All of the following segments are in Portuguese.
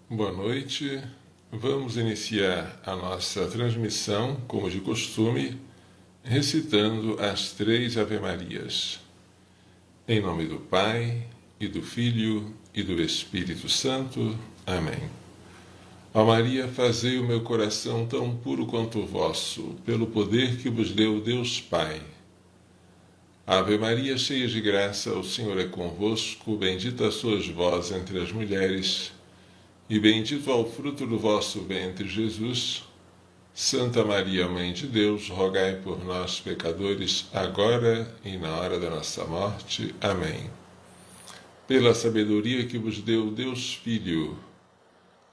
Boa noite. Vamos iniciar a nossa transmissão, como de costume, recitando as 3 Ave-Marias. Em nome do Pai, e do Filho, e do Espírito Santo. Amém. Ó Maria, fazei o meu coração tão puro quanto o vosso, pelo poder que vos deu Deus Pai. Ave Maria, cheia de graça, o Senhor é convosco, bendita sois vós entre as mulheres, e bendito é o fruto do vosso ventre, Jesus. Santa Maria, Mãe de Deus, rogai por nós, pecadores, agora e na hora da nossa morte. Amém. Pela sabedoria que vos deu Deus Filho.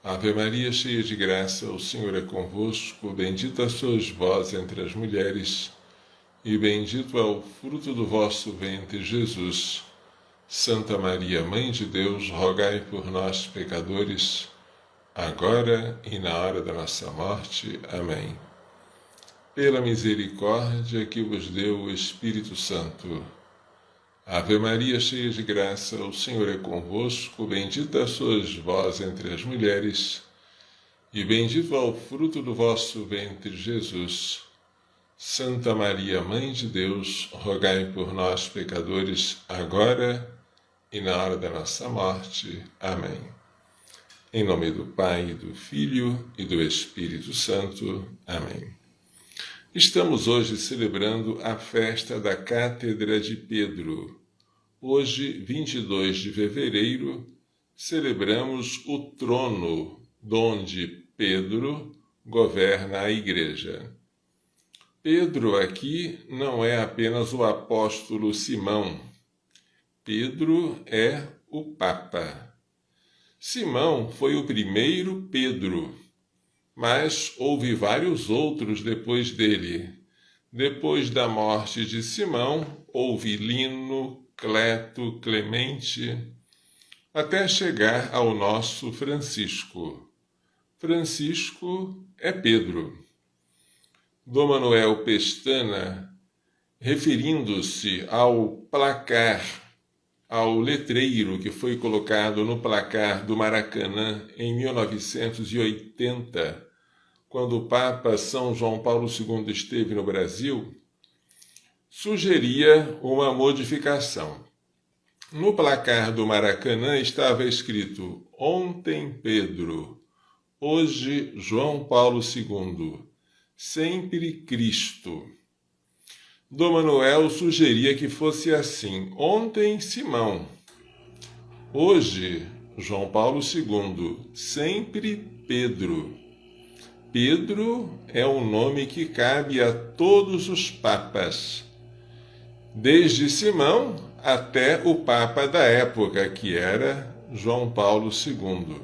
Ave Maria, cheia de graça, o Senhor é convosco, bendita sois vós entre as mulheres, e bendito é o fruto do vosso ventre, Jesus. Santa Maria, Mãe de Deus, rogai por nós, pecadores, agora e na hora da nossa morte. Amém. Pela misericórdia que vos deu o Espírito Santo. Ave Maria, cheia de graça, o Senhor é convosco, bendita sois vós entre as mulheres, e bendito é o fruto do vosso ventre, Jesus. Santa Maria, Mãe de Deus, rogai por nós, pecadores, agora e na hora da nossa morte. Amém. Em nome do Pai, do Filho e do Espírito Santo. Amém. Estamos hoje celebrando a festa da Cátedra de Pedro. Hoje, 22 de fevereiro, celebramos o trono donde Pedro governa a Igreja. Pedro aqui não é apenas o apóstolo Simão. Pedro é o Papa. Simão foi o primeiro Pedro, mas houve vários outros depois dele. Depois da morte de Simão, houve Lino, Cleto, Clemente, até chegar ao nosso Francisco. Francisco é Pedro. Dom Manuel Pestana, referindo-se ao placar, ao letreiro que foi colocado no placar do Maracanã em 1980, quando o Papa São João Paulo II esteve no Brasil, sugeria uma modificação. No placar do Maracanã estava escrito: ontem Pedro, hoje João Paulo II, sempre Cristo. Dom Manuel sugeria que fosse assim: ontem Simão, hoje João Paulo II, sempre Pedro. Pedro é um nome que cabe a todos os papas, desde Simão até o papa da época, que era João Paulo II.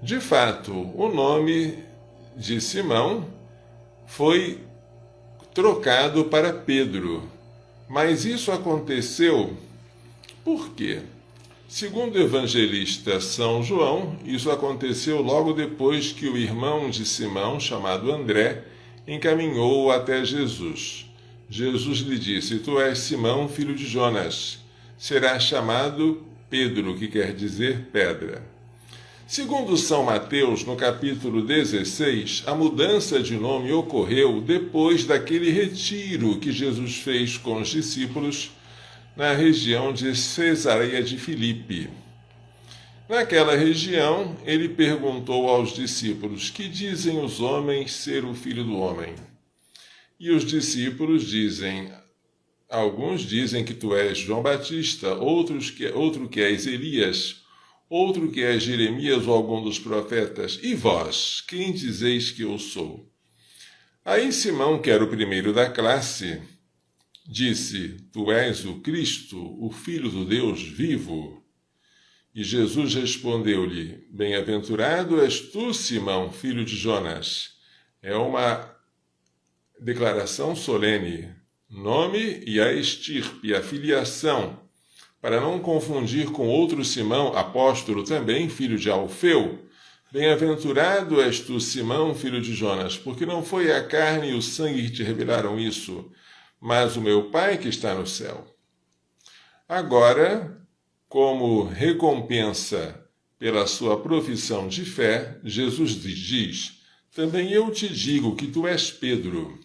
De fato, o nome de Simão foi trocado para Pedro. Mas isso aconteceu por quê? Segundo o evangelista São João, isso aconteceu logo depois que o irmão de Simão, chamado André, encaminhou-o até Jesus. Jesus lhe disse: tu és Simão, filho de Jonas. Serás chamado Pedro, que quer dizer pedra. Segundo São Mateus, no capítulo 16, a mudança de nome ocorreu depois daquele retiro que Jesus fez com os discípulos na região de Cesareia de Filipe. Naquela região, ele perguntou aos discípulos: que dizem os homens ser o Filho do Homem? E os discípulos dizem: alguns dizem que tu és João Batista, outro que és Elias, outro que é Jeremias ou algum dos profetas. E vós, quem dizeis que eu sou? Aí Simão, que era o primeiro da classe, disse: tu és o Cristo, o Filho do Deus vivo. E Jesus respondeu-lhe: bem-aventurado és tu, Simão, filho de Jonas. É uma declaração solene. Nome e a estirpe, a filiação, para não confundir com outro Simão, apóstolo também, filho de Alfeu. Bem-aventurado és tu, Simão, filho de Jonas, porque não foi a carne e o sangue que te revelaram isso, mas o meu Pai que está no céu. Agora, como recompensa pela sua profissão de fé, Jesus diz: também eu te digo que tu és Pedro,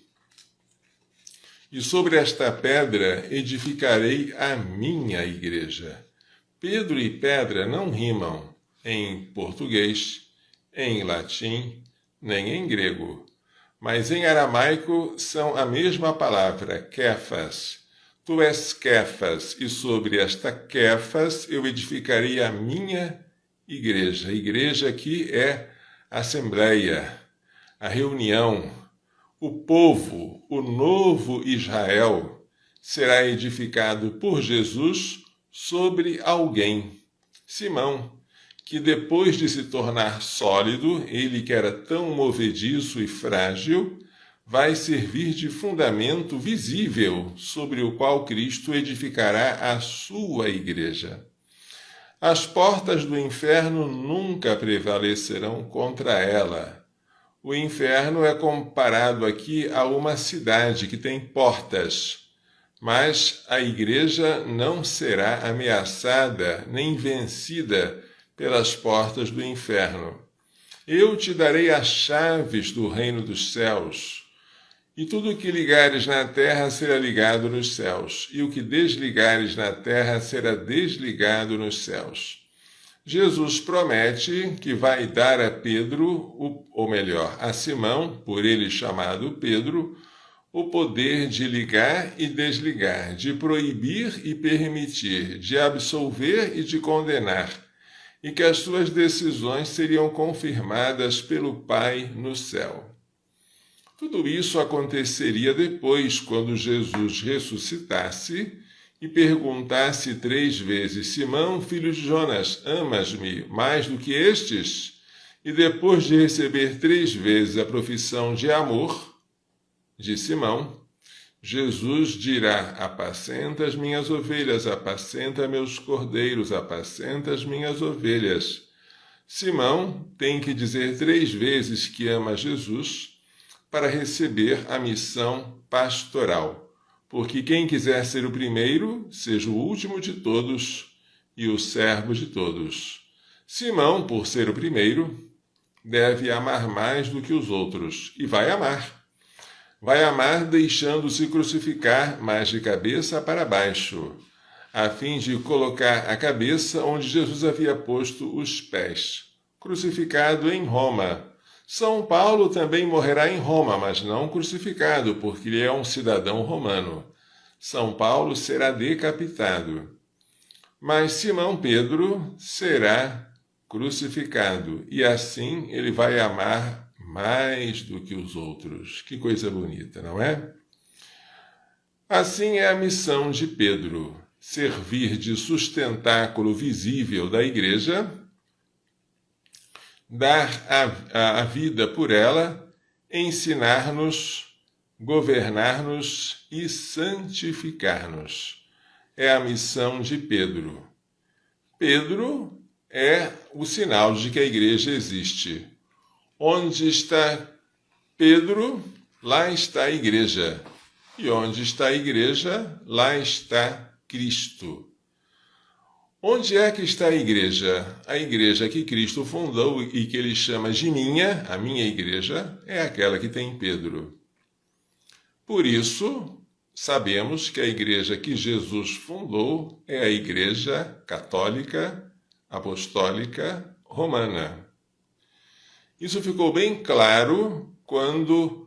e sobre esta pedra edificarei a minha igreja. Pedro e pedra não rimam em português, em latim, nem em grego, mas em aramaico são a mesma palavra, Kéfas. Tu és Kéfas, e sobre esta Kéfas eu edificarei a minha igreja. A igreja aqui é a assembleia, a reunião, o povo, o novo Israel, será edificado por Jesus sobre alguém, Simão, que depois de se tornar sólido, ele que era tão movediço e frágil, vai servir de fundamento visível sobre o qual Cristo edificará a sua igreja. As portas do inferno nunca prevalecerão contra ela. O inferno é comparado aqui a uma cidade que tem portas, mas a igreja não será ameaçada nem vencida pelas portas do inferno. Eu te darei as chaves do reino dos céus, e tudo o que ligares na terra será ligado nos céus, e o que desligares na terra será desligado nos céus. Jesus promete que vai dar a Pedro, ou melhor, a Simão, por ele chamado Pedro, o poder de ligar e desligar, de proibir e permitir, de absolver e de condenar, e que as suas decisões seriam confirmadas pelo Pai no céu. Tudo isso aconteceria depois, quando Jesus ressuscitasse e perguntasse 3 vezes: Simão, filho de Jonas, amas-me mais do que estes? E depois de receber 3 vezes a profissão de amor de Simão, Jesus dirá: apacenta as minhas ovelhas, apacenta meus cordeiros, apacenta as minhas ovelhas. Simão tem que dizer 3 vezes que ama Jesus para receber a missão pastoral, porque quem quiser ser o primeiro, seja o último de todos e o servo de todos. Simão, por ser o primeiro, deve amar mais do que os outros, e vai amar. Vai amar deixando-se crucificar, mas de cabeça para baixo, a fim de colocar a cabeça onde Jesus havia posto os pés, crucificado em Roma. São Paulo também morrerá em Roma, mas não crucificado, porque ele é um cidadão romano. São Paulo será decapitado. Mas Simão Pedro será crucificado, e assim ele vai amar mais do que os outros. Que coisa bonita, não é? Assim é a missão de Pedro: servir de sustentáculo visível da igreja, dar a vida por ela, ensinar-nos, governar-nos e santificar-nos. É a missão de Pedro. Pedro é o sinal de que a igreja existe. Onde está Pedro, lá está a igreja. E onde está a igreja, lá está Cristo. Onde é que está a igreja? A igreja que Cristo fundou e que ele chama de minha, a minha igreja, é aquela que tem Pedro. Por isso, sabemos que a igreja que Jesus fundou é a Igreja Católica, Apostólica, Romana. Isso ficou bem claro quando,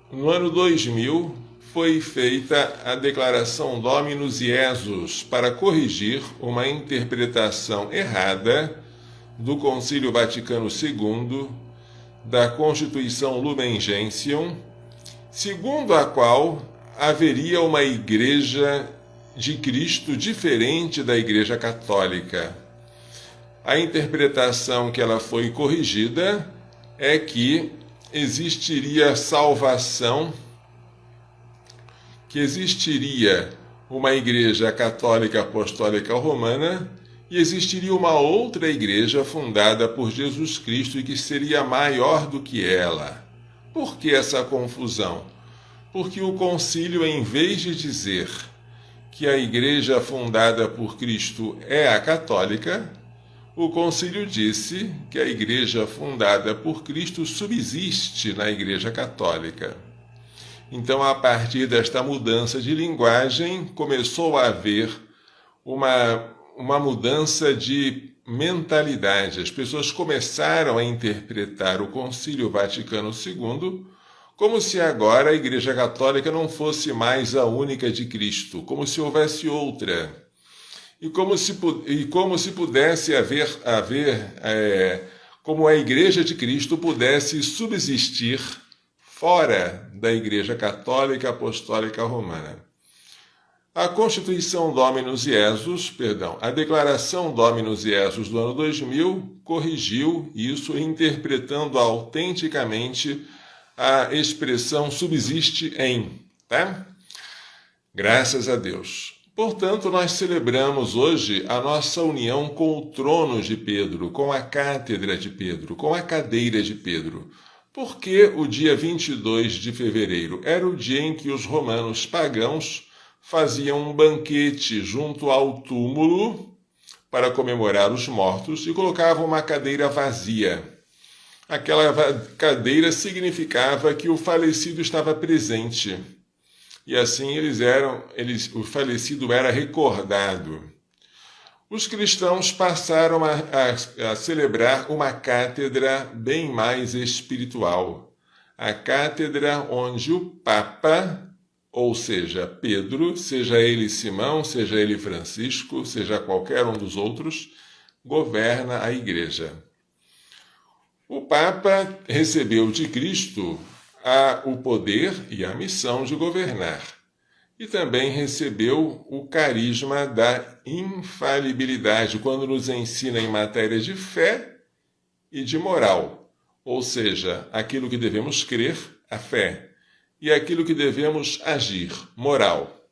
no ano 2000, foi feita a declaração Dominus Iesus para corrigir uma interpretação errada do Concílio Vaticano II da Constituição Lumen Gentium, segundo a qual haveria uma igreja de Cristo diferente da Igreja Católica. A interpretação que ela foi corrigida é que existiria salvação, que existiria uma igreja católica apostólica romana e existiria uma outra igreja fundada por Jesus Cristo e que seria maior do que ela. Por que essa confusão? Porque o concílio, em vez de dizer que a igreja fundada por Cristo é a católica, o concílio disse que a igreja fundada por Cristo subsiste na Igreja Católica. Então, a partir desta mudança de linguagem, começou a haver uma mudança de mentalidade. As pessoas começaram a interpretar o Concílio Vaticano II como se agora a Igreja Católica não fosse mais a única de Cristo, como se houvesse outra. E como se pudesse como a Igreja de Cristo pudesse subsistir fora da Igreja Católica Apostólica Romana. A Constituição Dominus Iesus, a Declaração Dominus Iesus do ano 2000 corrigiu isso, interpretando autenticamente a expressão subsiste em, tá? Graças a Deus. Portanto, nós celebramos hoje a nossa união com o trono de Pedro, com a cátedra de Pedro, com a cadeira de Pedro. Porque o dia 22 de fevereiro era o dia em que os romanos pagãos faziam um banquete junto ao túmulo para comemorar os mortos e colocavam uma cadeira vazia. Aquela cadeira significava que o falecido estava presente. E assim o falecido era recordado. Os cristãos passaram a celebrar uma cátedra bem mais espiritual. A cátedra onde o Papa, ou seja, Pedro, seja ele Simão, seja ele Francisco, seja qualquer um dos outros, governa a igreja. O Papa recebeu de Cristo o poder e a missão de governar. E também recebeu o carisma da infalibilidade, quando nos ensina em matéria de fé e de moral. Ou seja, aquilo que devemos crer, a fé, e aquilo que devemos agir, moral.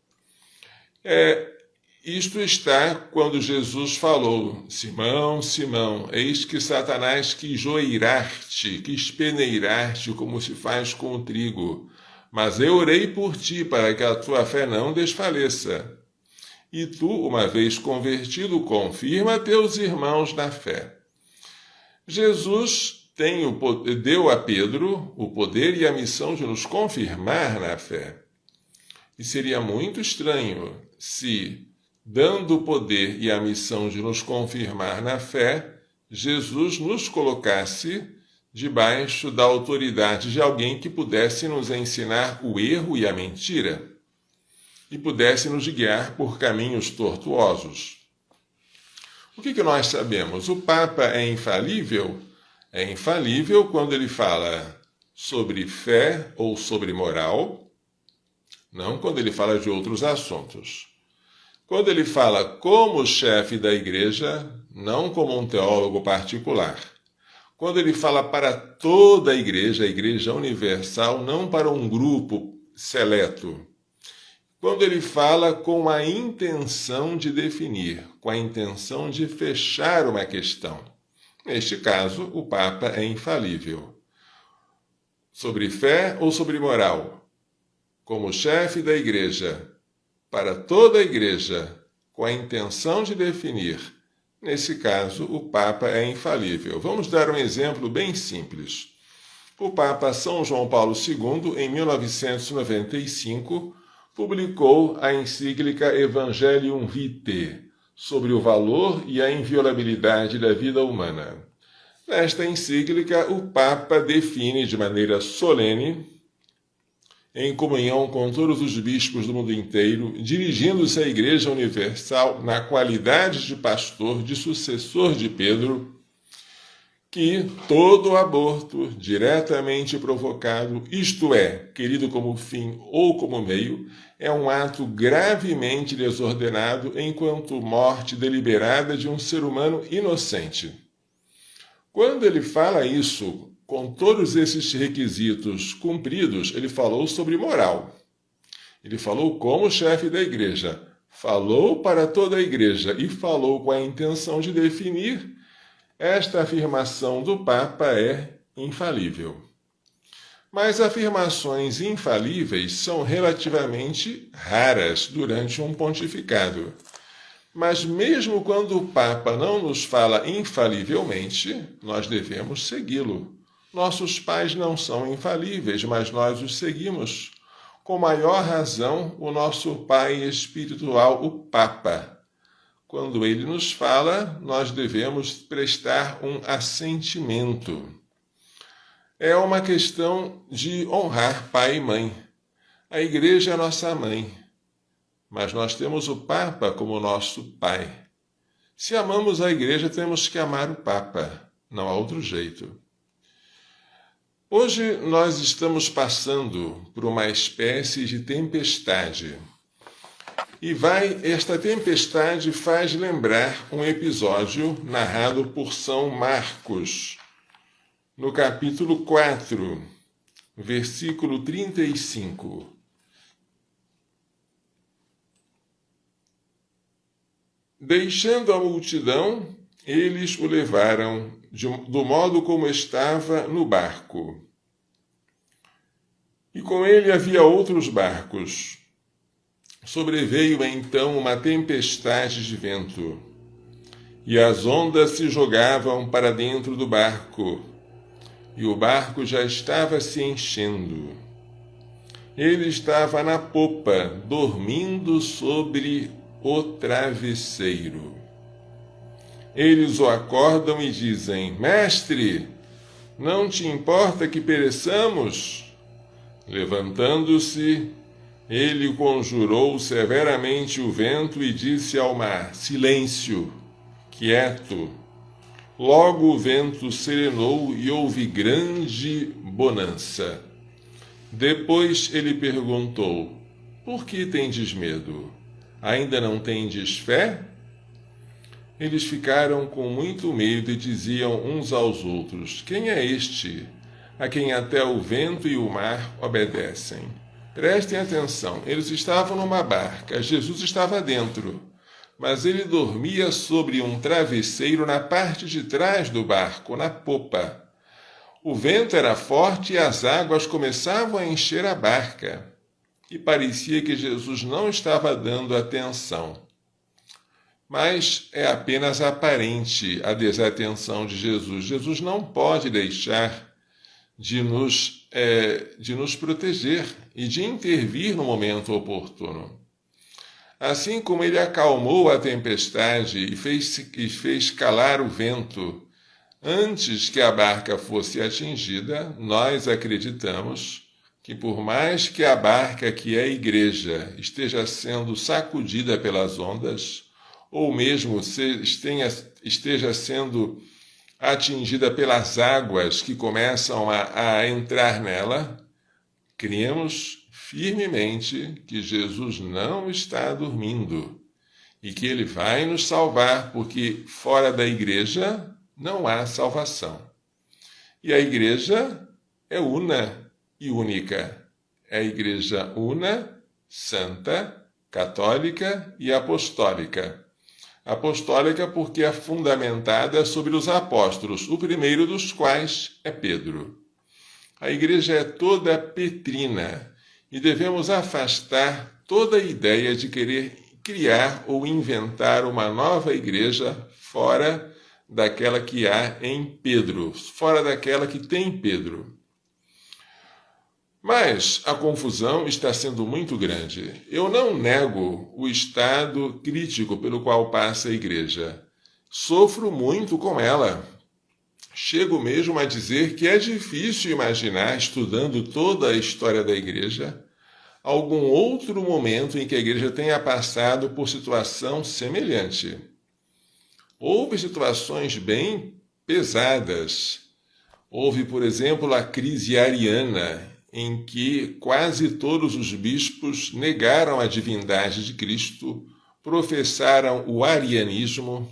Isto está quando Jesus falou: Simão, Simão, eis que Satanás quis joeirar-te, quis peneirar-te como se faz com o trigo. Mas eu orei por ti, para que a tua fé não desfaleça. E tu, uma vez convertido, confirma teus irmãos na fé. Jesus deu a Pedro o poder e a missão de nos confirmar na fé. E seria muito estranho se, dando o poder e a missão de nos confirmar na fé, Jesus nos colocasse debaixo da autoridade de alguém que pudesse nos ensinar o erro e a mentira e pudesse nos guiar por caminhos tortuosos. O que nós sabemos? O Papa é infalível? É infalível quando ele fala sobre fé ou sobre moral, não quando ele fala de outros assuntos. Quando ele fala como chefe da igreja, não como um teólogo particular. Quando ele fala para toda a igreja universal, não para um grupo seleto. Quando ele fala com a intenção de definir, com a intenção de fechar uma questão. Neste caso, o Papa é infalível. Sobre fé ou sobre moral? Como chefe da igreja, para toda a igreja, com a intenção de definir. Nesse caso, o Papa é infalível. Vamos dar um exemplo bem simples. O Papa São João Paulo II, em 1995, publicou a encíclica Evangelium Vitae, sobre o valor e a inviolabilidade da vida humana. Nesta encíclica, o Papa define de maneira solene, em comunhão com todos os bispos do mundo inteiro, dirigindo-se à Igreja Universal na qualidade de pastor, de sucessor de Pedro, que todo aborto diretamente provocado, isto é, querido como fim ou como meio, é um ato gravemente desordenado enquanto morte deliberada de um ser humano inocente. Quando ele fala isso, com todos esses requisitos cumpridos, ele falou sobre moral. Ele falou como chefe da igreja, falou para toda a igreja e falou com a intenção de definir. Esta afirmação do Papa é infalível. Mas afirmações infalíveis são relativamente raras durante um pontificado. Mas mesmo quando o Papa não nos fala infalivelmente, nós devemos segui-lo. Nossos pais não são infalíveis, mas nós os seguimos. Com maior razão, o nosso pai espiritual, o Papa. Quando ele nos fala, nós devemos prestar um assentimento. É uma questão de honrar pai e mãe. A igreja é nossa mãe, mas nós temos o Papa como nosso pai. Se amamos a igreja, temos que amar o Papa, não há outro jeito. Hoje nós estamos passando por uma espécie de tempestade. E esta tempestade faz lembrar um episódio narrado por São Marcos, no capítulo 4, versículo 35. Deixando a multidão, eles o levaram do modo como estava no barco. E com ele havia outros barcos. Sobreveio então uma tempestade de vento, e as ondas se jogavam para dentro do barco, e o barco já estava se enchendo. Ele estava na popa, dormindo sobre o travesseiro. Eles o acordam e dizem: Mestre, não te importa que pereçamos? Levantando-se, ele conjurou severamente o vento e disse ao mar: Silêncio, quieto. Logo o vento serenou e houve grande bonança. Depois ele perguntou: Por que tendes medo? Ainda não tendes fé? Eles ficaram com muito medo e diziam uns aos outros: Quem é este, a quem até o vento e o mar obedecem? Prestem atenção, eles estavam numa barca, Jesus estava dentro, mas ele dormia sobre um travesseiro na parte de trás do barco, na popa. O vento era forte e as águas começavam a encher a barca, e parecia que Jesus não estava dando atenção. Mas é apenas aparente a desatenção de Jesus. Jesus não pode deixar de nos proteger e de intervir no momento oportuno. Assim como ele acalmou a tempestade e fez calar o vento antes que a barca fosse atingida, nós acreditamos que por mais que a barca, que é a igreja, esteja sendo sacudida pelas ondas, ou mesmo esteja sendo atingida pelas águas que começam a entrar nela, cremos firmemente que Jesus não está dormindo e que ele vai nos salvar, porque fora da igreja não há salvação. E a igreja é una e única. É a igreja una, santa, católica e apostólica. Apostólica porque é fundamentada sobre os apóstolos, o primeiro dos quais é Pedro. A igreja é toda petrina e devemos afastar toda a ideia de querer criar ou inventar uma nova igreja fora daquela que há em Pedro, fora daquela que tem Pedro. Mas a confusão está sendo muito grande. Eu não nego o estado crítico pelo qual passa a igreja. Sofro muito com ela. Chego mesmo a dizer que é difícil imaginar, estudando toda a história da igreja, algum outro momento em que a igreja tenha passado por situação semelhante. Houve situações bem pesadas. Houve, por exemplo, a crise ariana, em que quase todos os bispos negaram a divindade de Cristo, professaram o arianismo.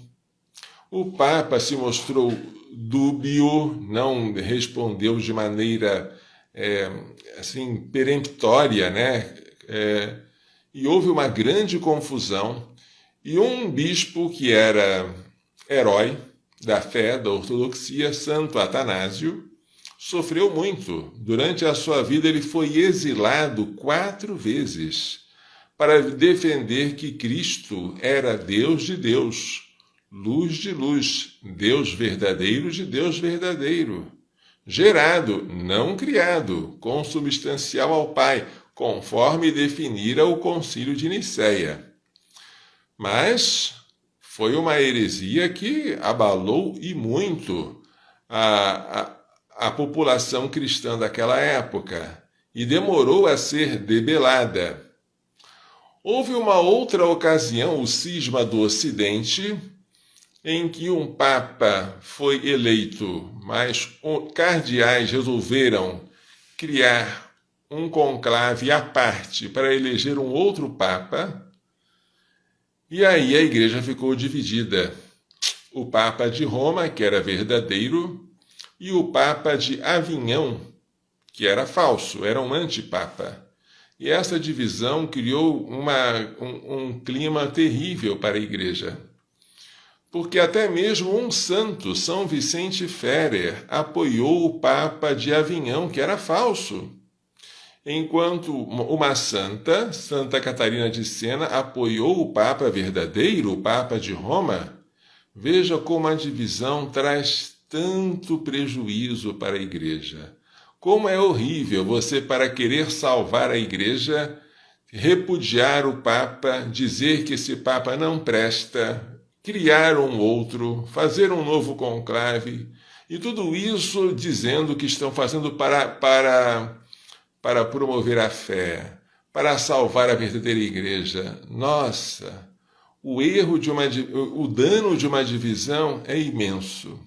O Papa se mostrou dúbio, não respondeu de maneira peremptória, né? E houve uma grande confusão. E um bispo que era herói da fé, da ortodoxia, Santo Atanásio, sofreu muito. Durante a sua vida ele foi exilado 4 vezes para defender que Cristo era Deus de Deus, luz de luz, Deus verdadeiro de Deus verdadeiro, gerado, não criado, consubstancial ao Pai, conforme definira o Concílio de Nicéia. Mas foi uma heresia que abalou e muito a população cristã daquela época e demorou a ser debelada. Houve uma outra ocasião, o cisma do Ocidente, em que um papa foi eleito, mas cardeais resolveram criar um conclave à parte para eleger um outro papa, e aí a igreja ficou dividida. O papa de Roma, que era verdadeiro, e o papa de Avignon, que era falso, era um antipapa. E essa divisão criou um clima terrível para a igreja. Porque até mesmo um santo, São Vicente Ferrer, apoiou o Papa de Avignon, que era falso. Enquanto uma santa, Santa Catarina de Sena, apoiou o Papa verdadeiro, o Papa de Roma. Veja como a divisão traz tanto prejuízo para a igreja. Como é horrível você, para querer salvar a igreja, repudiar o Papa, dizer que esse Papa não presta, criar um outro, fazer um novo conclave, e tudo isso dizendo que estão fazendo para promover a fé, para salvar a verdadeira igreja. Nossa, o dano de uma divisão é imenso.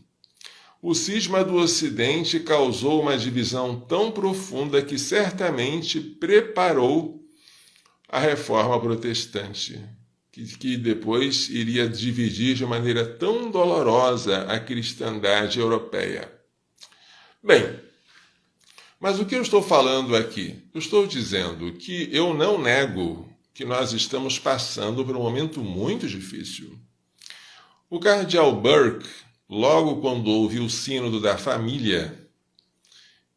O cisma do Ocidente causou uma divisão tão profunda que certamente preparou a reforma protestante, que depois iria dividir de maneira tão dolorosa a cristandade europeia. Bem, mas o que eu estou falando aqui? Eu estou dizendo que eu não nego que nós estamos passando por um momento muito difícil. O cardeal Burke, logo quando houve o sínodo da família,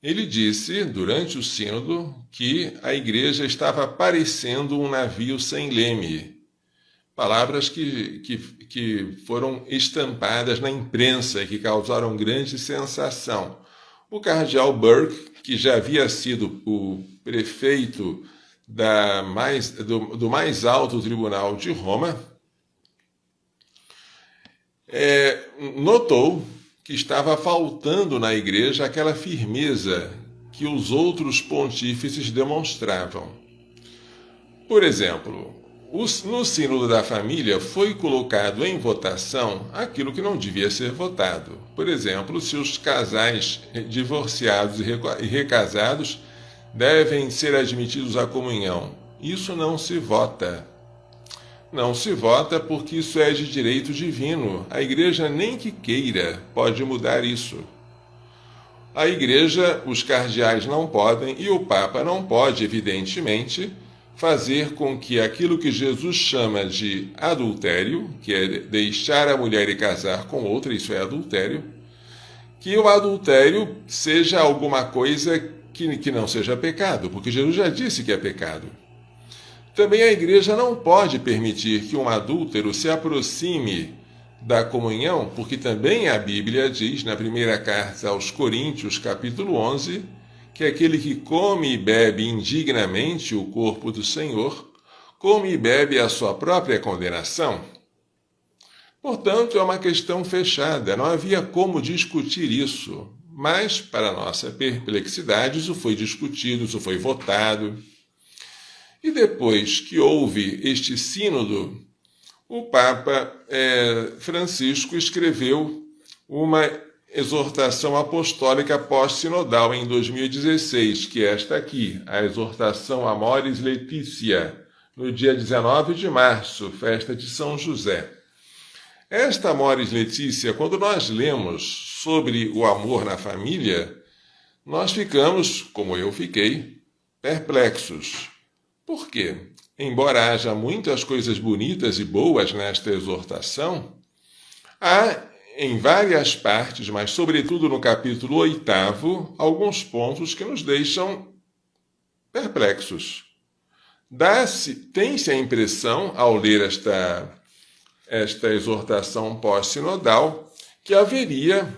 ele disse, durante o sínodo, que a igreja estava parecendo um navio sem leme. Palavras que foram estampadas na imprensa e que causaram grande sensação. O cardeal Burke, que já havia sido o prefeito do mais alto tribunal de Roma, notou que estava faltando na igreja aquela firmeza que os outros pontífices demonstravam. Por exemplo, no sínodo da família foi colocado em votação aquilo que não devia ser votado. Por exemplo, se os casais divorciados e recasados devem ser admitidos à comunhão. Isso não se vota. Não se vota porque isso é de direito divino. A igreja, nem que queira, pode mudar isso. A igreja, os cardeais não podem e o Papa não pode, evidentemente, fazer com que aquilo que Jesus chama de adultério, que é deixar a mulher e casar com outra, isso é adultério, que o adultério seja alguma coisa que não seja pecado, porque Jesus já disse que é pecado. Também a igreja não pode permitir que um adúltero se aproxime da comunhão, porque também a Bíblia diz, na primeira carta aos Coríntios, capítulo 11, que aquele que come e bebe indignamente o corpo do Senhor, come e bebe a sua própria condenação. Portanto, é uma questão fechada, não havia como discutir isso, mas, para nossa perplexidade, isso foi discutido, isso foi votado. E depois que houve este sínodo, o Papa Francisco escreveu uma exortação apostólica pós-sinodal em 2016, que é esta aqui, a exortação Amoris Laetitia, no dia 19 de março, festa de São José. Esta Amoris Laetitia, quando nós lemos sobre o amor na família, nós ficamos, como eu fiquei, perplexos. Por quê? Embora haja muitas coisas bonitas e boas nesta exortação, há em várias partes, mas sobretudo no capítulo 8º, alguns pontos que nos deixam perplexos. Tem-se a impressão, ao ler esta exortação pós-sinodal, que haveria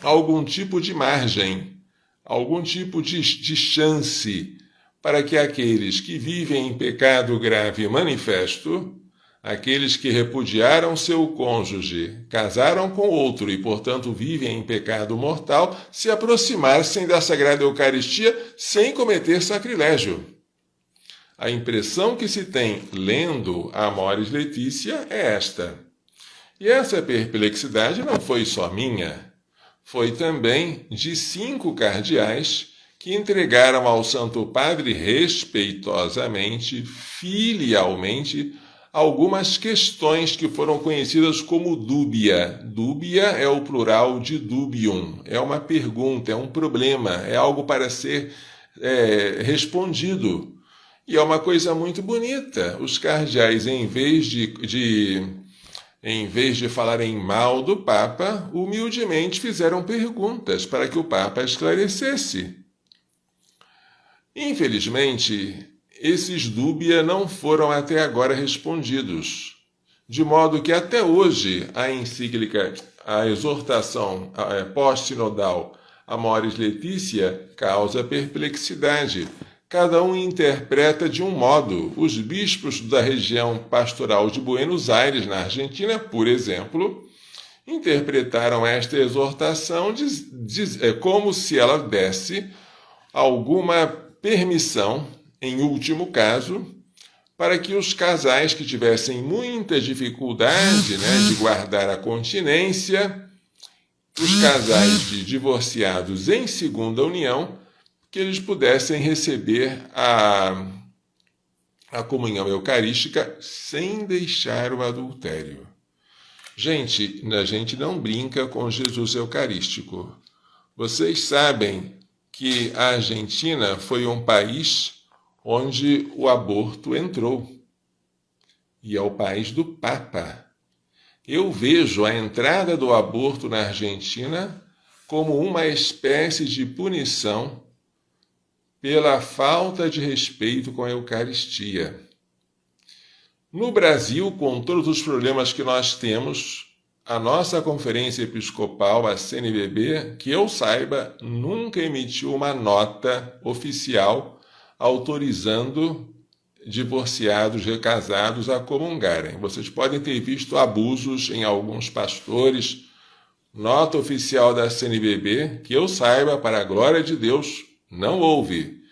algum tipo de margem, algum tipo de chance para que aqueles que vivem em pecado grave e manifesto, aqueles que repudiaram seu cônjuge, casaram com outro e, portanto, vivem em pecado mortal, se aproximassem da Sagrada Eucaristia sem cometer sacrilégio. A impressão que se tem lendo a Amoris Laetitia é esta. E essa perplexidade não foi só minha, foi também de 5 cardeais que entregaram ao Santo Padre respeitosamente, filialmente, algumas questões que foram conhecidas como dúbia. Dúbia é o plural de dubium, é uma pergunta, é um problema, é algo para ser respondido. E é uma coisa muito bonita. Os cardeais, em vez de falarem mal do Papa, humildemente fizeram perguntas para que o Papa esclarecesse. Infelizmente, esses dúbia não foram até agora respondidos, de modo que até hoje a encíclica, a exortação pós-sinodal Amoris Laetitia causa perplexidade. Cada um interpreta de um modo. Os bispos da região pastoral de Buenos Aires, na Argentina, por exemplo, interpretaram esta exortação como se ela desse alguma permissão, em último caso, para que os casais que tivessem muita dificuldade de guardar a continência, os casais de divorciados em segunda união, que eles pudessem receber a comunhão eucarística sem deixar o adultério. Gente, a gente não brinca com Jesus Eucarístico. Vocês sabem que a Argentina foi um país onde o aborto entrou. E é o país do Papa. Eu vejo a entrada do aborto na Argentina como uma espécie de punição pela falta de respeito com a Eucaristia. No Brasil, com todos os problemas que nós temos, a nossa Conferência Episcopal, a CNBB, que eu saiba, nunca emitiu uma nota oficial autorizando divorciados recasados a comungarem. Vocês podem ter visto abusos em alguns pastores. Nota oficial da CNBB, que eu saiba, para a glória de Deus, não houve.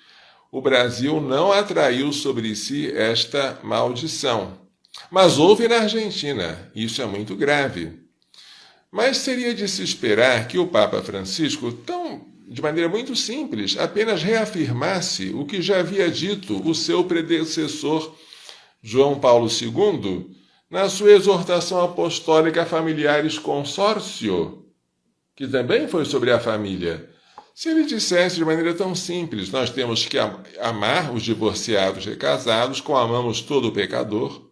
O Brasil não atraiu sobre si esta maldição. Mas houve na Argentina. Isso é muito grave. Mas seria de se esperar que o Papa Francisco, de maneira muito simples, apenas reafirmasse o que já havia dito o seu predecessor, João Paulo II, na sua exortação apostólica Familiaris Consortio, que também foi sobre a família. Se ele dissesse de maneira tão simples, nós temos que amar os divorciados recasados como amamos todo pecador,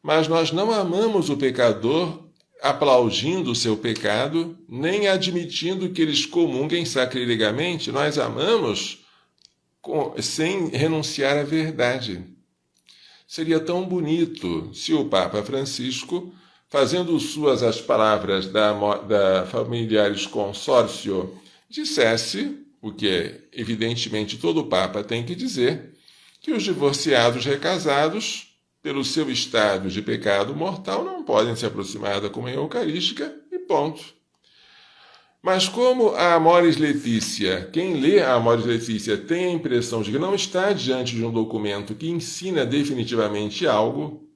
mas nós não amamos o pecador aplaudindo o seu pecado, nem admitindo que eles comunguem sacrilegamente, nós amamos sem renunciar à verdade. Seria tão bonito se o Papa Francisco, fazendo suas as palavras da Familiaris Consortio, dissesse, o que evidentemente todo Papa tem que dizer, que os divorciados recasados, pelo seu estado de pecado mortal, não podem se aproximar da comunhão eucarística e ponto. Mas como a Amoris Laetitia, quem lê a Amoris Laetitia tem a impressão de que não está diante de um documento que ensina definitivamente algo,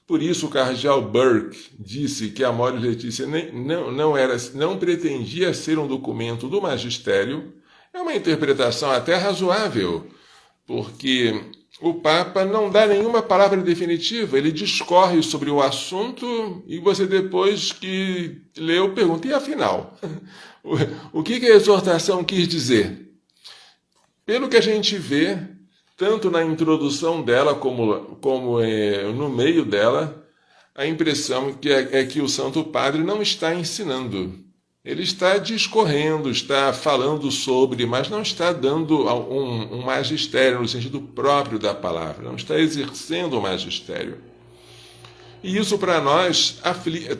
por isso o cardeal Burke disse que a Amoris Laetitia não pretendia ser um documento do magistério, é uma interpretação até razoável, porque o Papa não dá nenhuma palavra definitiva, ele discorre sobre o assunto e você, depois que leu, pergunta, e afinal? O que a exortação quis dizer? Pelo que a gente vê, tanto na introdução dela como no meio dela, a impressão é que o Santo Padre não está ensinando, Ele está discorrendo, está falando sobre, mas não está dando um magistério no sentido próprio da palavra, não está exercendo o magistério. E isso para nós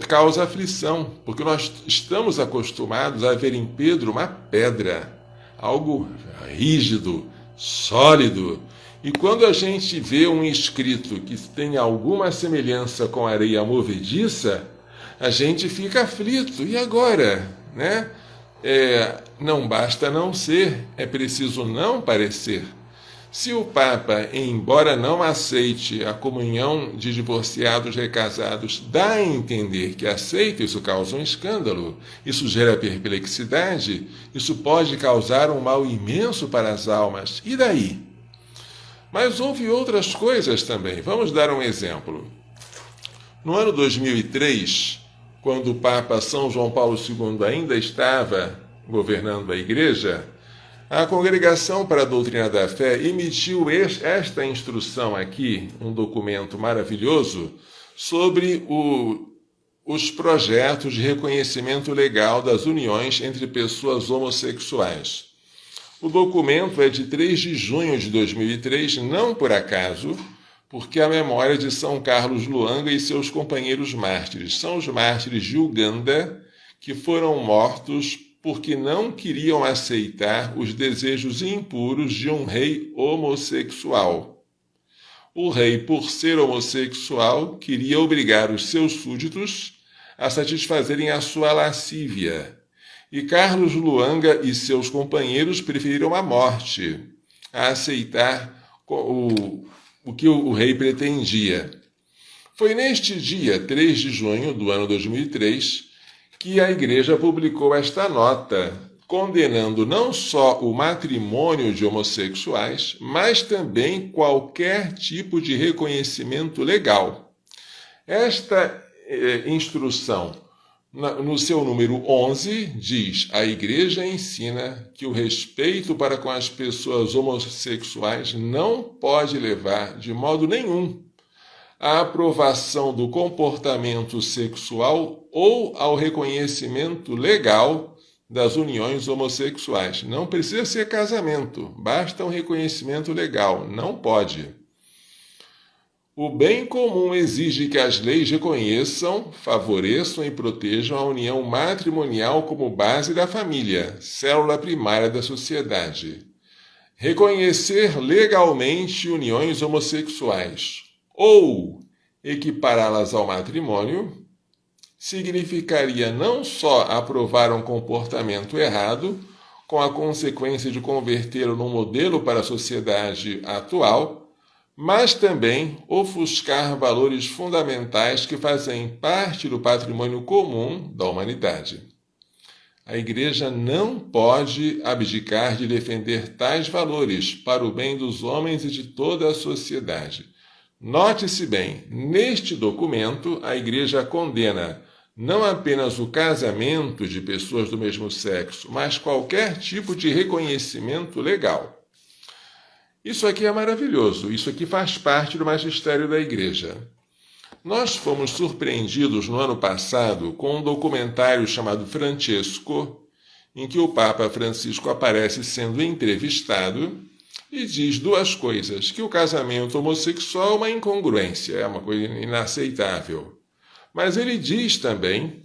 causa aflição, porque nós estamos acostumados a ver em Pedro uma pedra, algo rígido, sólido. E quando a gente vê um escrito que tem alguma semelhança com areia movediça, a gente fica aflito. E agora? Né? Não basta não ser, é preciso não parecer. Se o Papa, embora não aceite a comunhão de divorciados recasados, dá a entender que aceita, isso causa um escândalo, isso gera perplexidade, isso pode causar um mal imenso para as almas. E daí? Mas houve outras coisas também. Vamos dar um exemplo. No ano 2003, quando o Papa São João Paulo II ainda estava governando a Igreja, a Congregação para a Doutrina da Fé emitiu esta instrução aqui, um documento maravilhoso, sobre os projetos de reconhecimento legal das uniões entre pessoas homossexuais. O documento é de 3 de junho de 2003, não por acaso, porque a memória de São Carlos Luanga e seus companheiros mártires. São os mártires de Uganda que foram mortos porque não queriam aceitar os desejos impuros de um rei homossexual. O rei, por ser homossexual, queria obrigar os seus súditos a satisfazerem a sua lascívia. E Carlos Luanga e seus companheiros preferiram a morte a aceitar o que o rei pretendia. Foi neste dia, 3 de junho do ano 2003, que a Igreja publicou esta nota, condenando não só o matrimônio de homossexuais, mas também qualquer tipo de reconhecimento legal. Esta instrução, no seu número 11, diz: a Igreja ensina que o respeito para com as pessoas homossexuais não pode levar, de modo nenhum, à aprovação do comportamento sexual ou ao reconhecimento legal das uniões homossexuais. Não precisa ser casamento, basta um reconhecimento legal, não pode. O bem comum exige que as leis reconheçam, favoreçam e protejam a união matrimonial como base da família, célula primária da sociedade. Reconhecer legalmente uniões homossexuais ou equipará-las ao matrimônio significaria não só aprovar um comportamento errado, com a consequência de convertê-lo num modelo para a sociedade atual, mas também ofuscar valores fundamentais que fazem parte do patrimônio comum da humanidade. A Igreja não pode abdicar de defender tais valores para o bem dos homens e de toda a sociedade. Note-se bem, neste documento, a Igreja condena não apenas o casamento de pessoas do mesmo sexo, mas qualquer tipo de reconhecimento legal. Isso aqui é maravilhoso, isso aqui faz parte do magistério da Igreja. Nós fomos surpreendidos no ano passado com um documentário chamado Francesco, em que o Papa Francisco aparece sendo entrevistado e diz duas coisas: que o casamento homossexual é uma incongruência, é uma coisa inaceitável. Mas ele diz também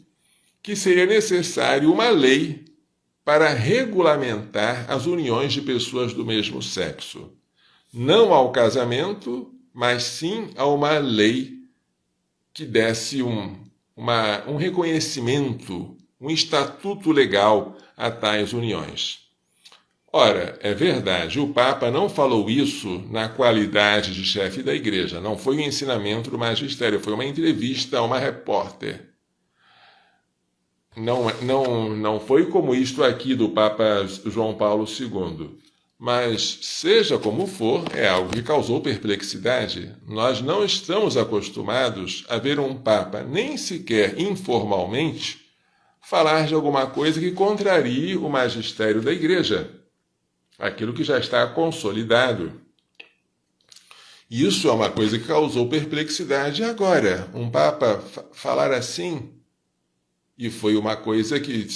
que seria necessário uma lei para regulamentar as uniões de pessoas do mesmo sexo. Não ao casamento, mas sim a uma lei que desse um reconhecimento, um estatuto legal a tais uniões. Ora, é verdade, o Papa não falou isso na qualidade de chefe da Igreja, não foi um ensinamento do magistério, foi uma entrevista a uma repórter. Não foi como isto aqui do Papa João Paulo II. Mas, seja como for, é algo que causou perplexidade. Nós não estamos acostumados a ver um Papa, nem sequer informalmente, falar de alguma coisa que contrarie o magistério da Igreja, aquilo que já está consolidado. Isso é uma coisa que causou perplexidade. Agora, um Papa falar assim, E foi uma coisa que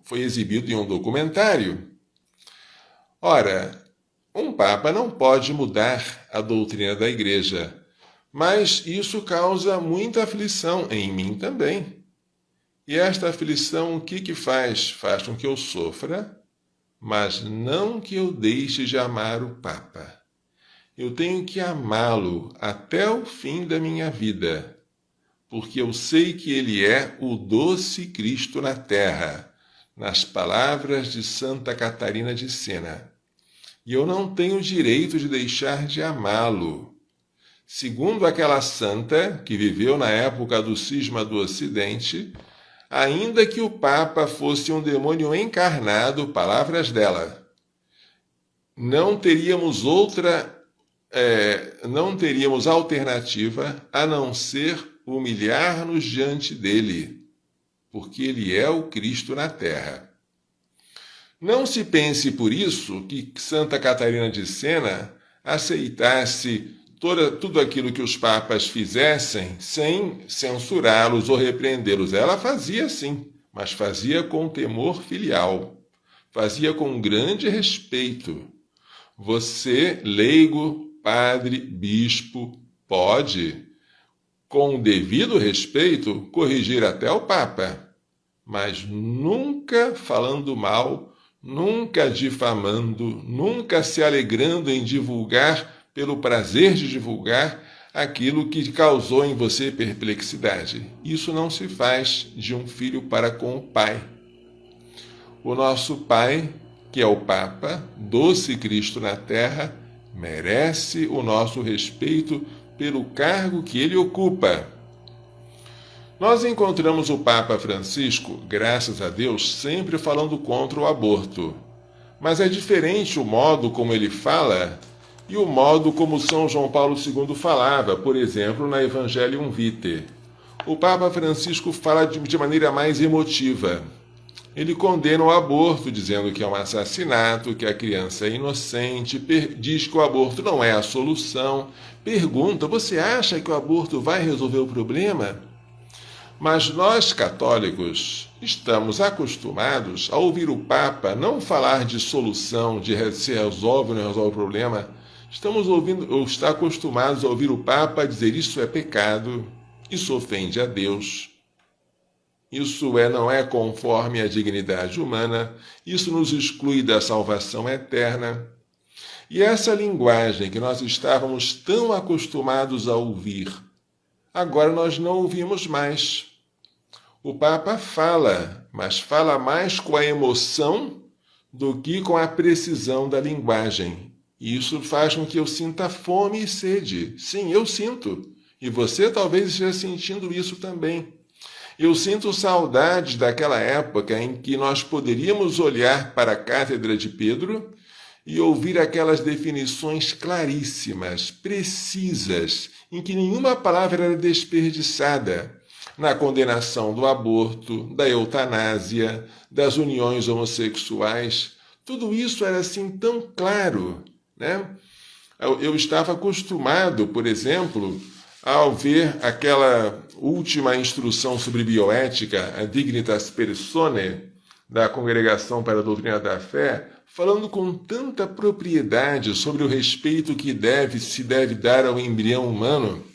foi exibido em um documentário. Ora, um Papa não pode mudar a doutrina da Igreja, mas isso causa muita aflição em mim também. E esta aflição, o que faz? Faz com que eu sofra, mas não que eu deixe de amar o Papa. Eu tenho que amá-lo até o fim da minha vida, porque eu sei que ele é o doce Cristo na terra, nas palavras de Santa Catarina de Sena. E eu não tenho direito de deixar de amá-lo. Segundo aquela santa que viveu na época do cisma do Ocidente, ainda que o Papa fosse um demônio encarnado, palavras dela, não teríamos alternativa a não ser humilhar-nos diante dele, porque ele é o Cristo na terra. Não se pense por isso que Santa Catarina de Sena aceitasse tudo aquilo que os papas fizessem sem censurá-los ou repreendê-los. Ela fazia sim, mas fazia com temor filial, fazia com grande respeito. Você, leigo, padre, bispo, pode, com o devido respeito, corrigir até o Papa, mas nunca falando mal, nunca difamando, nunca se alegrando em divulgar, pelo prazer de divulgar, aquilo que causou em você perplexidade. Isso não se faz de um filho para com o Pai. O nosso Pai, que é o Papa, doce Cristo na terra, merece o nosso respeito pelo cargo que ele ocupa. Nós encontramos o Papa Francisco, graças a Deus, sempre falando contra o aborto. Mas é diferente o modo como ele fala e o modo como São João Paulo II falava, por exemplo, na Evangelium Vitae. O Papa Francisco fala de maneira mais emotiva. Ele condena o aborto, dizendo que é um assassinato, que a criança é inocente, diz que o aborto não é a solução. Pergunta, você acha que o aborto vai resolver o problema? Mas nós, católicos, estamos acostumados a ouvir o Papa não falar de solução, de se resolve ou não resolve o problema. Está acostumados a ouvir o Papa dizer isso é pecado, isso ofende a Deus, isso não é conforme a dignidade humana, isso nos exclui da salvação eterna. E essa linguagem que nós estávamos tão acostumados a ouvir, agora nós não ouvimos mais. O Papa fala, mas fala mais com a emoção do que com a precisão da linguagem. E isso faz com que eu sinta fome e sede. Sim, eu sinto. E você talvez esteja sentindo isso também. Eu sinto saudades daquela época em que nós poderíamos olhar para a Cátedra de Pedro e ouvir aquelas definições claríssimas, precisas, em que nenhuma palavra era desperdiçada. Na condenação do aborto, da eutanásia, das uniões homossexuais. Tudo isso era assim tão claro, né? Eu estava acostumado, por exemplo, ao ver aquela última instrução sobre bioética, a Dignitas Personae, da Congregação para a Doutrina da Fé, falando com tanta propriedade sobre o respeito que se deve dar ao embrião humano,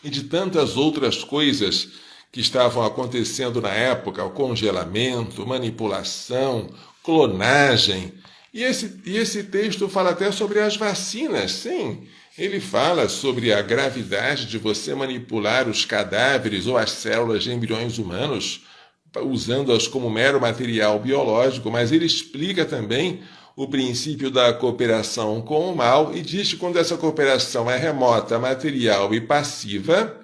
e de tantas outras coisas que estavam acontecendo na época, o congelamento, manipulação, clonagem. E esse texto fala até sobre as vacinas, sim. Ele fala sobre a gravidade de você manipular os cadáveres ou as células de embriões humanos, usando-as como mero material biológico, mas ele explica também o princípio da cooperação com o mal e diz que quando essa cooperação é remota, material e passiva,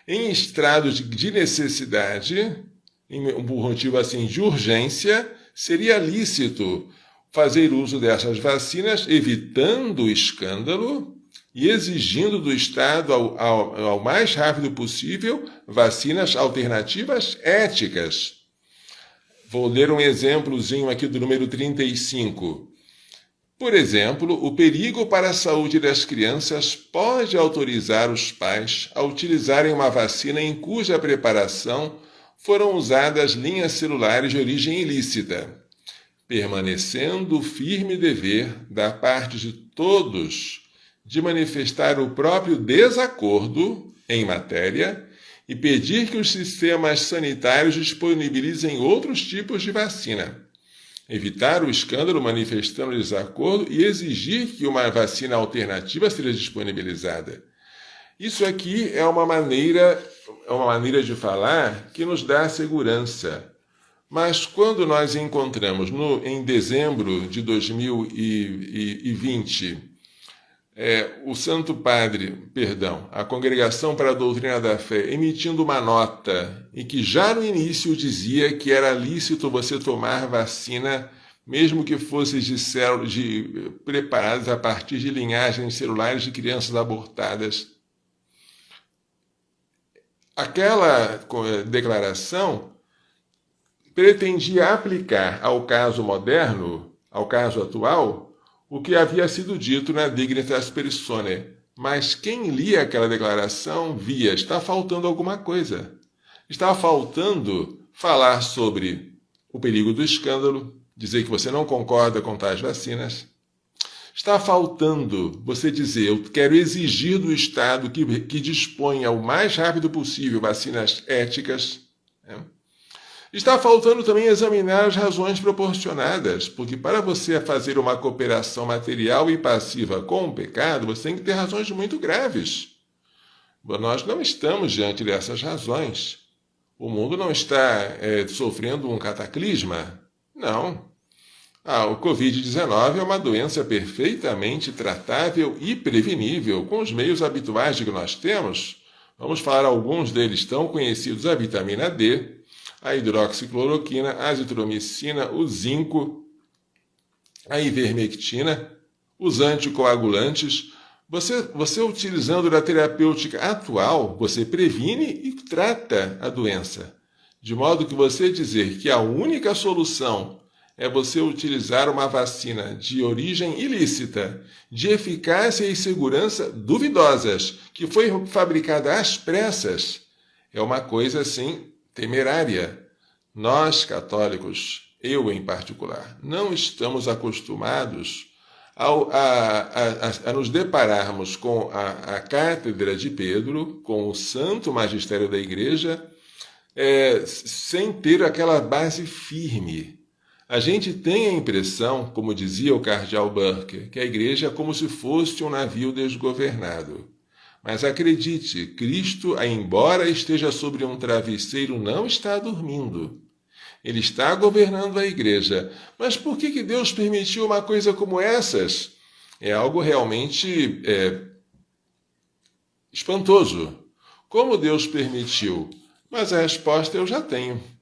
em estrados de necessidade, por motivo assim de urgência, seria lícito fazer uso dessas vacinas, evitando o escândalo e exigindo do Estado, ao mais rápido possível, vacinas alternativas éticas. Vou ler um exemplozinho aqui do número 35. Por exemplo, o perigo para a saúde das crianças pode autorizar os pais a utilizarem uma vacina em cuja preparação foram usadas linhas celulares de origem ilícita, permanecendo o firme dever da parte de todos de manifestar o próprio desacordo em matéria e pedir que os sistemas sanitários disponibilizem outros tipos de vacina, evitar o escândalo manifestando desacordo e exigir que uma vacina alternativa seja disponibilizada. Isso aqui é uma maneira de falar que nos dá segurança. Mas quando nós encontramos em dezembro de 2020, a Congregação para a Doutrina da Fé, emitindo uma nota em que já no início dizia que era lícito você tomar vacina, mesmo que fosse de células preparadas a partir de linhagens celulares de crianças abortadas. Aquela declaração pretendia aplicar ao caso moderno, ao caso atual, o que havia sido dito na Dignitas Persone. Mas quem lia aquela declaração via, está faltando alguma coisa. Está faltando falar sobre o perigo do escândalo, dizer que você não concorda com tais vacinas. Está faltando você dizer, eu quero exigir do Estado que disponha o mais rápido possível vacinas éticas. Está faltando também examinar as razões proporcionadas, porque para você fazer uma cooperação material e passiva com o pecado, você tem que ter razões muito graves. Nós não estamos diante dessas razões. O mundo não está sofrendo um cataclisma. Não. O Covid-19 é uma doença perfeitamente tratável e prevenível com os meios habituais que nós temos. Vamos falar alguns deles tão conhecidos: a vitamina D, a hidroxicloroquina, a azitromicina, o zinco, a ivermectina, os anticoagulantes. Você utilizando da terapêutica atual, você previne e trata a doença. De modo que você dizer que a única solução é você utilizar uma vacina de origem ilícita, de eficácia e segurança duvidosas, que foi fabricada às pressas, é uma coisa assim temerária. Nós, católicos, eu em particular, não estamos acostumados a nos depararmos com a cátedra de Pedro, com o santo magistério da Igreja, sem ter aquela base firme. A gente tem a impressão, como dizia o cardeal Burke, que a Igreja é como se fosse um navio desgovernado. Mas acredite, Cristo, embora esteja sobre um travesseiro, não está dormindo. Ele está governando a Igreja. Mas por que Deus permitiu uma coisa como essas? É algo realmente espantoso. Como Deus permitiu? Mas a resposta eu já tenho.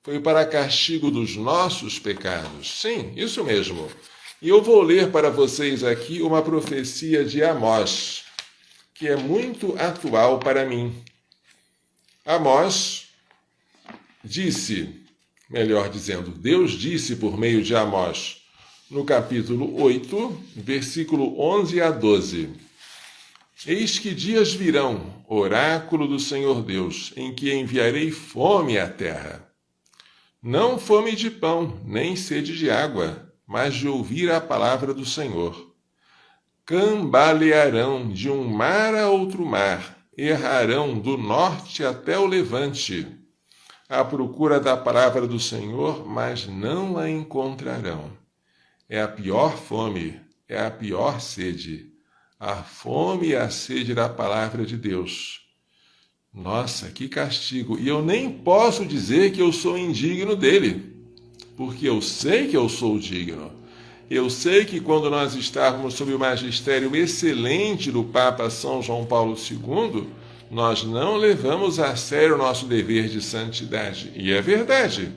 Foi para castigo dos nossos pecados. Sim, isso mesmo. E eu vou ler para vocês aqui uma profecia de Amós, que é muito atual para mim. Amós disse, melhor dizendo, Deus disse por meio de Amós, no capítulo 8, versículo 11 a 12. Eis que dias virão, oráculo do Senhor Deus, em que enviarei fome à terra. Não fome de pão, nem sede de água, mas de ouvir a palavra do Senhor. Cambalearão de um mar a outro mar, errarão do norte até o levante, à procura da palavra do Senhor, mas não a encontrarão. É a pior fome, é a pior sede, a fome e a sede da palavra de Deus. Nossa, que castigo! E eu nem posso dizer que eu sou indigno dele, porque eu sei que eu sou digno. Eu sei que quando nós estávamos sob o magistério excelente do Papa São João Paulo II, nós não levamos a sério o nosso dever de santidade. E é verdade.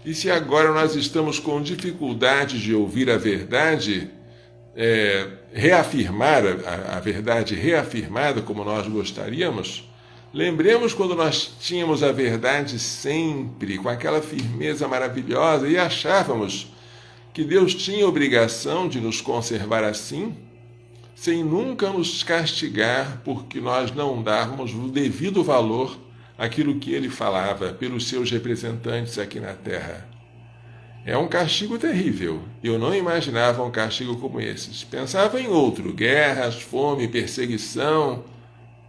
E se agora nós estamos com dificuldade de ouvir a verdade, reafirmar a verdade reafirmada como nós gostaríamos, lembremos quando nós tínhamos a verdade sempre, com aquela firmeza maravilhosa, e achávamos que Deus tinha obrigação de nos conservar assim, sem nunca nos castigar porque nós não darmos o devido valor aquilo que ele falava pelos seus representantes aqui na terra. É um castigo terrível. Eu não imaginava um castigo como esse. Pensava em outro, guerras, fome, perseguição,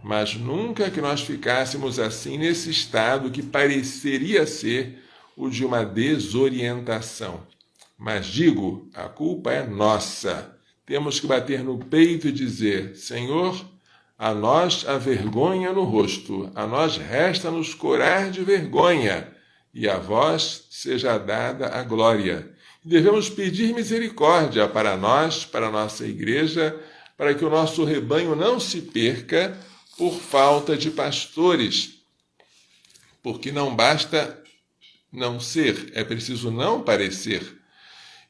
mas nunca que nós ficássemos assim nesse estado que pareceria ser o de uma desorientação. Mas digo, a culpa é nossa. Temos que bater no peito e dizer: Senhor, a nós a vergonha no rosto, a nós resta-nos corar de vergonha, e a vós seja dada a glória. Devemos pedir misericórdia para nós, para a nossa igreja, para que o nosso rebanho não se perca por falta de pastores. Porque não basta não ser, é preciso não parecer.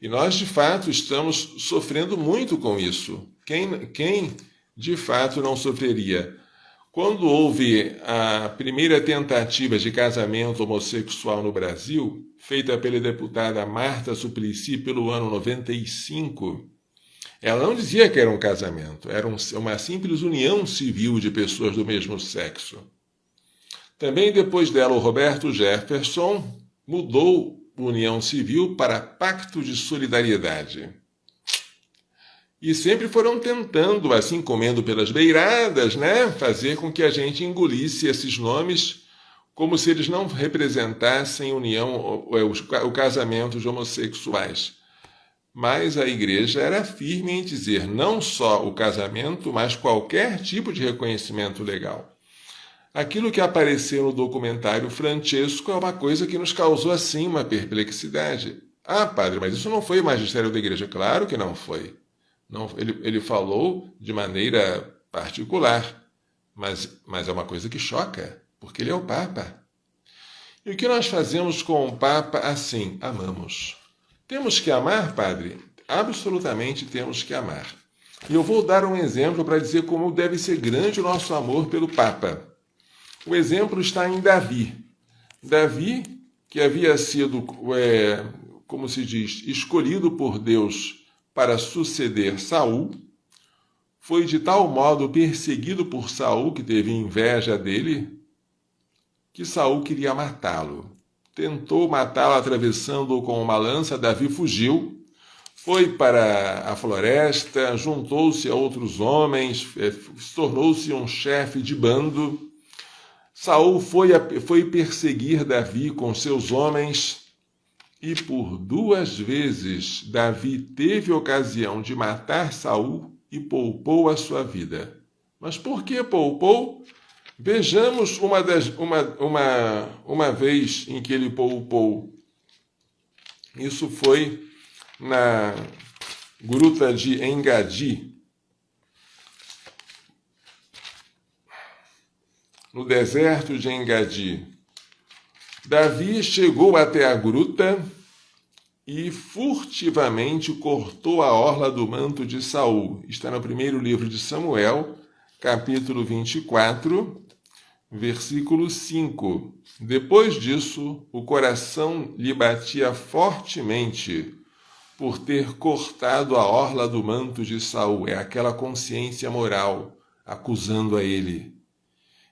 E nós, de fato, estamos sofrendo muito com isso. Quem de fato não sofreria? Quando houve a primeira tentativa de casamento homossexual no Brasil, feita pela deputada Marta Suplicy pelo ano 95, ela não dizia que era um casamento, era uma simples união civil de pessoas do mesmo sexo. Também depois dela, o Roberto Jefferson mudou união civil para pacto de solidariedade. E sempre foram tentando, assim, comendo pelas beiradas, fazer com que a gente engolisse esses nomes como se eles não representassem o casamento de homossexuais. Mas a igreja era firme em dizer não só o casamento, mas qualquer tipo de reconhecimento legal. Aquilo que apareceu no documentário Francesco é uma coisa que nos causou, assim, uma perplexidade. Ah, padre, mas isso não foi o magistério da igreja. Claro que não foi. Não, ele falou de maneira particular, mas é uma coisa que choca, porque ele é o Papa. E o que nós fazemos com o Papa assim? Amamos. Temos que amar, padre? Absolutamente temos que amar. E eu vou dar um exemplo para dizer como deve ser grande o nosso amor pelo Papa. O exemplo está em Davi. Davi, que havia sido, como se diz, escolhido por Deus para suceder Saul, foi de tal modo perseguido por Saul, que teve inveja dele, que Saul queria matá-lo. Tentou matá-lo atravessando-o com uma lança. Davi fugiu, foi para a floresta, juntou-se a outros homens, tornou-se um chefe de bando. Saul foi perseguir Davi com seus homens e por 2 vezes Davi teve ocasião de matar Saul e poupou a sua vida. Mas por que poupou? Vejamos uma vez em que ele poupou. Isso foi na gruta de Engadi, no deserto de Engadi. Davi chegou até a gruta e furtivamente cortou a orla do manto de Saul. Está no primeiro livro de Samuel, capítulo 24, versículo 5. Depois disso, o coração lhe batia fortemente por ter cortado a orla do manto de Saul. É aquela consciência moral acusando a ele.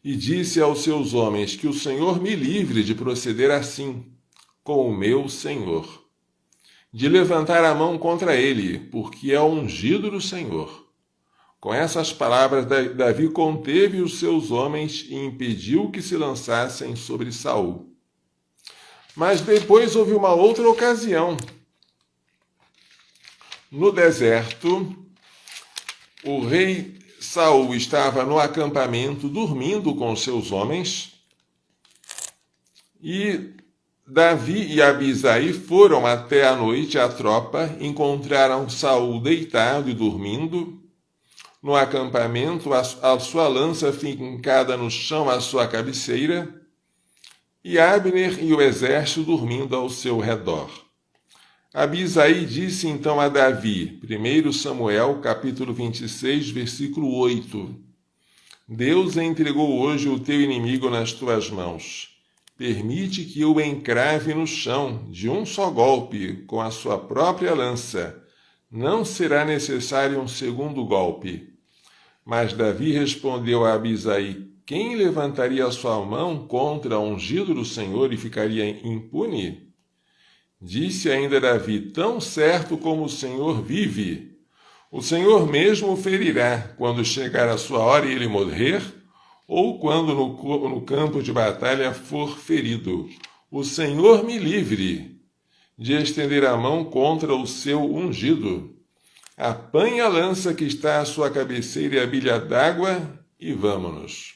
E disse aos seus homens: que o Senhor me livre de proceder assim com o meu Senhor, de levantar a mão contra ele, porque é o ungido do Senhor. Com essas palavras, Davi conteve os seus homens e impediu que se lançassem sobre Saul. Mas depois houve uma outra ocasião. No deserto, o rei Saul estava no acampamento dormindo com seus homens e Davi e Abisai foram até a noite à tropa, encontraram Saul deitado e dormindo no acampamento, a sua lança fincada no chão à sua cabeceira e Abner e o exército dormindo ao seu redor. Abisai disse então a Davi, 1 Samuel, capítulo 26, versículo 8, Deus entregou hoje o teu inimigo nas tuas mãos. Permite que eu o encrave no chão, de um só golpe, com a sua própria lança. Não será necessário um segundo golpe. Mas Davi respondeu a Abisai, quem levantaria a sua mão contra o ungido do Senhor e ficaria impune? Disse ainda Davi: tão certo como o Senhor vive, o Senhor mesmo o ferirá quando chegar a sua hora e ele morrer, ou quando no campo de batalha for ferido. O Senhor me livre de estender a mão contra o seu ungido. Apanhe a lança que está à sua cabeceira e a bilha d'água e vamo-nos.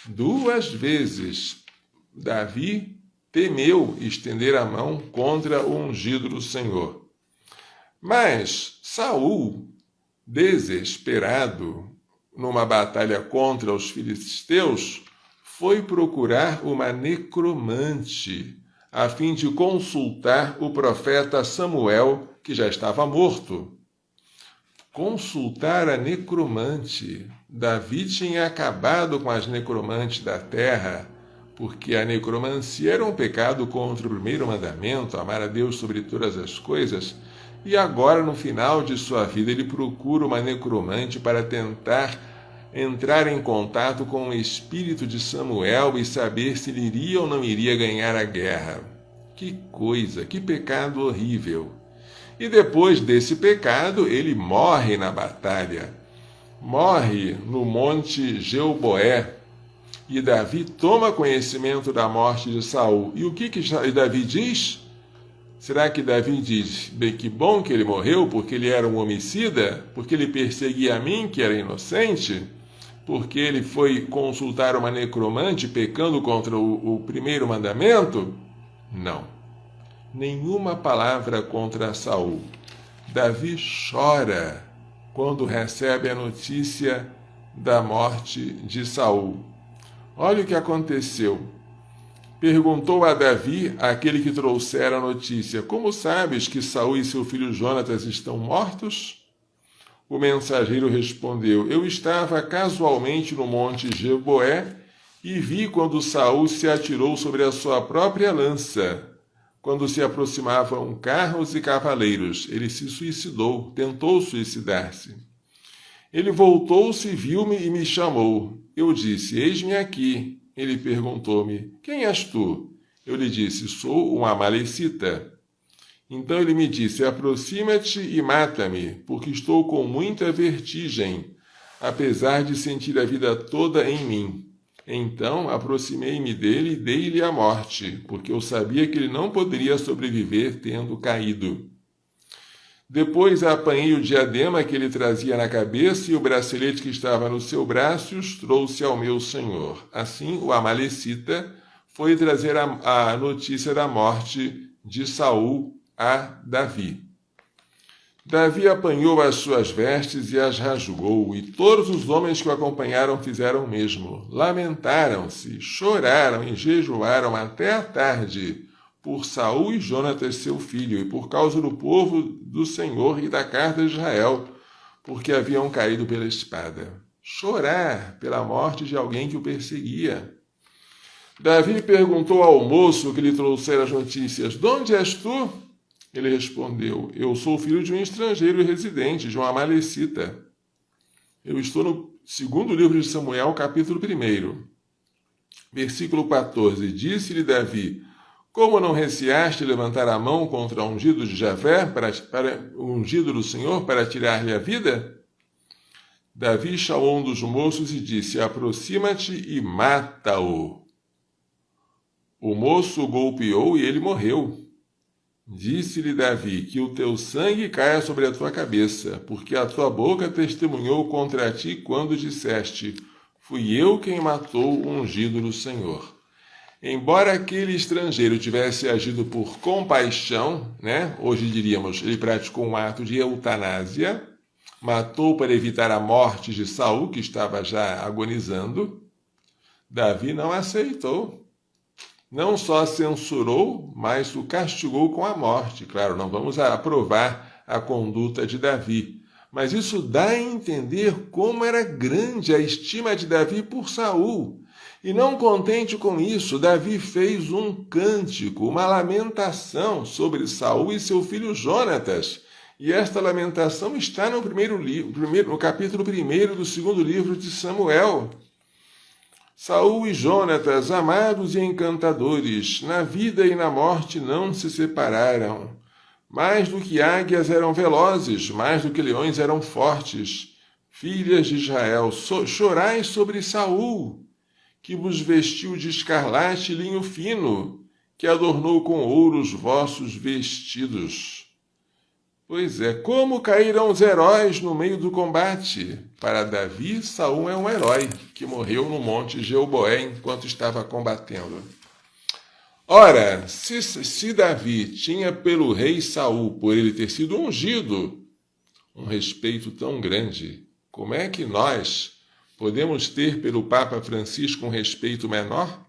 2 vezes Davi temeu estender a mão contra o ungido do Senhor. Mas Saul, desesperado numa batalha contra os filisteus, foi procurar uma necromante a fim de consultar o profeta Samuel, que já estava morto. Consultar a necromante. Davi tinha acabado com as necromantes da terra, porque a necromancia era um pecado contra o primeiro mandamento, amar a Deus sobre todas as coisas, e agora, no final de sua vida, ele procura uma necromante para tentar entrar em contato com o espírito de Samuel e saber se ele iria ou não iria ganhar a guerra. Que coisa, que pecado horrível! E depois desse pecado, ele morre na batalha. Morre no monte Gilboé. E Davi toma conhecimento da morte de Saul. E o que Davi diz? Será que Davi diz: bem, que bom que ele morreu, porque ele era um homicida? Porque ele perseguia a mim, que era inocente? Porque ele foi consultar uma necromante, pecando contra o primeiro mandamento? Não. Nenhuma palavra contra Saul. Davi chora quando recebe a notícia da morte de Saul. Olha o que aconteceu. Perguntou a Davi, aquele que trouxera a notícia: como sabes que Saul e seu filho Jonatas estão mortos? O mensageiro respondeu: eu estava casualmente no monte Gilboé e vi quando Saul se atirou sobre a sua própria lança. Quando se aproximavam carros e cavaleiros, ele se suicidou, tentou suicidar-se. Ele voltou-se, viu-me e me chamou. Eu disse: eis-me aqui. Ele perguntou-me: quem és tu? Eu lhe disse: sou um amalecita. Então ele me disse: aproxima-te e mata-me, porque estou com muita vertigem, apesar de sentir a vida toda em mim. Então aproximei-me dele e dei-lhe a morte, porque eu sabia que ele não poderia sobreviver tendo caído. Depois apanhei o diadema que ele trazia na cabeça e o bracelete que estava no seu braço e os trouxe ao meu senhor. Assim o amalecita foi trazer a notícia da morte de Saul a Davi. Davi apanhou as suas vestes e as rasgou, e todos os homens que o acompanharam fizeram o mesmo. Lamentaram-se, choraram e jejuaram até a tarde por Saul e Jonatas seu filho, e por causa do povo do Senhor e da casa de Israel, porque haviam caído pela espada. Chorar pela morte de alguém que o perseguia. Davi perguntou ao moço que lhe trouxera as notícias: de onde és tu? Ele respondeu: eu sou filho de um estrangeiro e residente, de um amalecita. Eu estou no 2º livro de Samuel, capítulo 1. Versículo 14. Disse-lhe Davi: como não receaste levantar a mão contra o ungido de Javé, para o ungido do Senhor, para tirar-lhe a vida? Davi chamou um dos moços e disse: aproxima-te e mata-o. O moço o golpeou e ele morreu. Disse-lhe Davi: que o teu sangue caia sobre a tua cabeça, porque a tua boca testemunhou contra ti quando disseste: fui eu quem matou o ungido do Senhor. Embora aquele estrangeiro tivesse agido por compaixão, hoje diríamos, ele praticou um ato de eutanásia, matou para evitar a morte de Saul, que estava já agonizando, Davi não aceitou. Não só censurou, mas o castigou com a morte. Claro, não vamos aprovar a conduta de Davi, mas isso dá a entender como era grande a estima de Davi por Saul. E não contente com isso, Davi fez um cântico, uma lamentação sobre Saul e seu filho Jonatas. E esta lamentação está no capítulo 1 do 2º livro de Samuel. Saul e Jonatas, amados e encantadores, na vida e na morte não se separaram. Mais do que águias eram velozes, mais do que leões eram fortes. Filhas de Israel, chorai sobre Saul, que vos vestiu de escarlate e linho fino, que adornou com ouro os vossos vestidos. Pois é, como caíram os heróis no meio do combate? Para Davi, Saul é um herói que morreu no monte Gilboé enquanto estava combatendo. Ora, se Davi tinha pelo rei Saul, por ele ter sido ungido, um respeito tão grande, como é que nós podemos ter pelo Papa Francisco um respeito menor?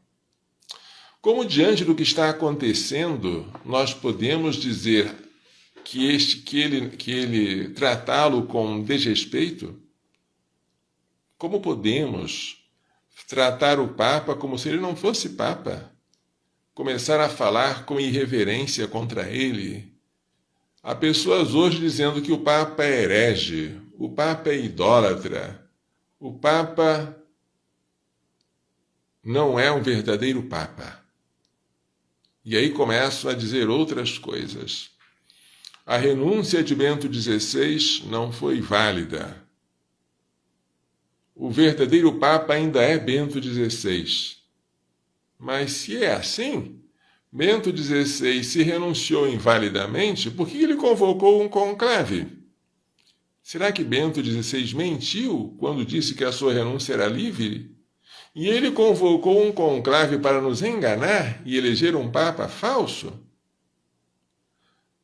Como diante do que está acontecendo, nós podemos dizer que ele tratá-lo com desrespeito? Como podemos tratar o Papa como se ele não fosse Papa? Começar a falar com irreverência contra ele? Há pessoas hoje dizendo que o Papa é herege, o Papa é idólatra, o Papa não é um verdadeiro Papa. E aí começam a dizer outras coisas. A renúncia de Bento XVI não foi válida. O verdadeiro Papa ainda é Bento XVI. Mas se é assim, Bento XVI se renunciou invalidamente, por que ele convocou um conclave? Será que Bento XVI mentiu quando disse que a sua renúncia era livre? E ele convocou um conclave para nos enganar e eleger um Papa falso?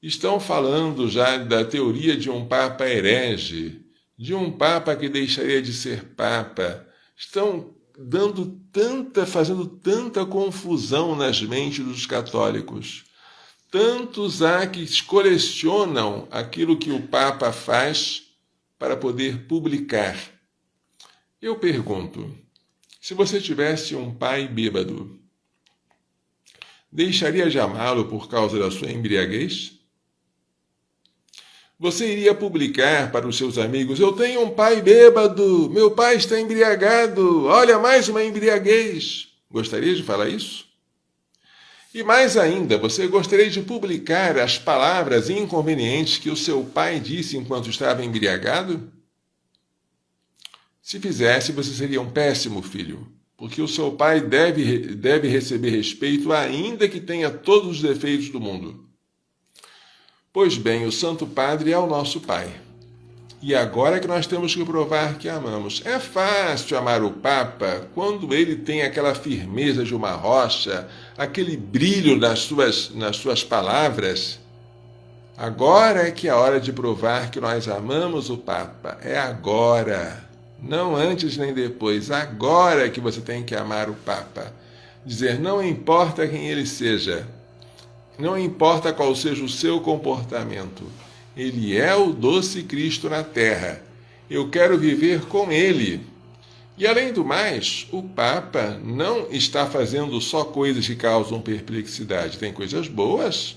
Estão falando já da teoria de um Papa herege, de um Papa que deixaria de ser Papa. Estão fazendo tanta confusão nas mentes dos católicos. Tantos há que colecionam aquilo que o Papa faz para poder publicar. Eu pergunto, se você tivesse um pai bêbado, deixaria de amá-lo por causa da sua embriaguez? Você iria publicar para os seus amigos: eu tenho um pai bêbado, meu pai está embriagado, olha, mais uma embriaguez. Gostaria de falar isso? E mais ainda, você gostaria de publicar as palavras inconvenientes que o seu pai disse enquanto estava embriagado? Se fizesse, você seria um péssimo filho, porque o seu pai deve receber respeito, ainda que tenha todos os defeitos do mundo. Pois bem, o Santo Padre é o nosso Pai. E agora que nós temos que provar que amamos. É fácil amar o Papa quando ele tem aquela firmeza de uma rocha, aquele brilho nas suas palavras. Agora é que é a hora de provar que nós amamos o Papa. É agora. Não antes nem depois. Agora é que você tem que amar o Papa. Dizer, não importa quem ele seja. Não importa qual seja o seu comportamento, ele é o doce Cristo na terra. Eu quero viver com ele. E além do mais, o Papa não está fazendo só coisas que causam perplexidade, tem coisas boas.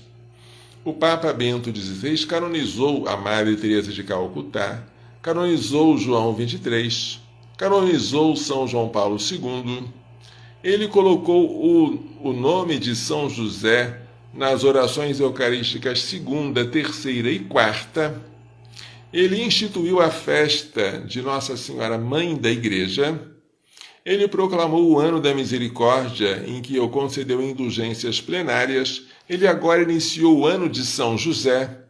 O Papa Bento XVI canonizou a Madre Teresa de Calcutá, canonizou João XXIII, canonizou São João Paulo II. Ele colocou o nome de São José nas orações eucarísticas 2ª, 3ª e 4ª, ele instituiu a festa de Nossa Senhora Mãe da Igreja, ele proclamou o ano da misericórdia, em que concedeu indulgências plenárias, ele agora iniciou o ano de São José,